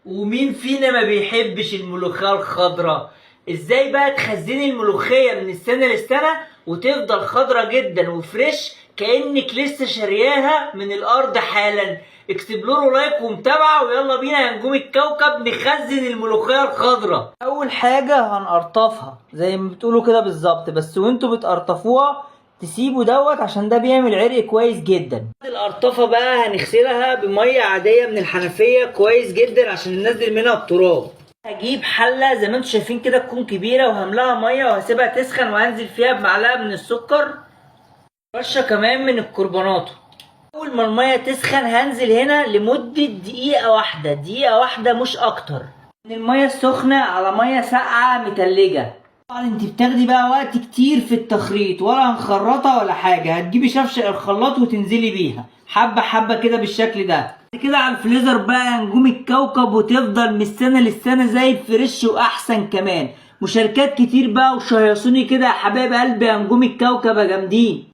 ومين فينا ما بيحبش الملوخية الخضراء؟ ازاي بقى تخزني الملوخية من السنة للسنة وتفضل خضرة جدا وفريش كأنك لسه شارياها من الأرض حالا؟ اكتب له لايك ومتابعة، ويلا بينا يا نجوم الكوكب نخزن الملوخية الخضراء. أول حاجة هنقرطفها زي ما بتقولوا كده بالظبط، بس وانتوا بتقرطفوها تسيبوا دوت عشان ده بيعمل عرق كويس جدا. القرطفة بقى هنغسلها بمية عادية من الحنفية كويس جدا عشان ننزل منها التراب. هجيب حلة زي ما انتوا شايفين كده تكون كبيرة وهملاها مية وهسيبها تسخن، وهنزل فيها بمعلقة من السكر، رشة كمان من الكربوناتو. أول ما المية تسخن هنزل هنا لمدة دقيقة واحدة، دقيقة واحدة مش أكتر، من المية السخنة على مية ساقعة متلجة. طبعا انت بتاخدي بقى وقت كتير في التخريط، ولا هنخرطها ولا حاجة، هتجيبي شفشق الخلاط وتنزلي بيها حبة حبة كده بالشكل ده. كده على الفليزر بقى يا نجوم الكوكب، وتفضل من السنة للسنة زي الفريش وأحسن كمان. مشاركات كتير بقى وشيصوني كده يا حبايب قلبي يا نجوم الكوكب يا جامدين.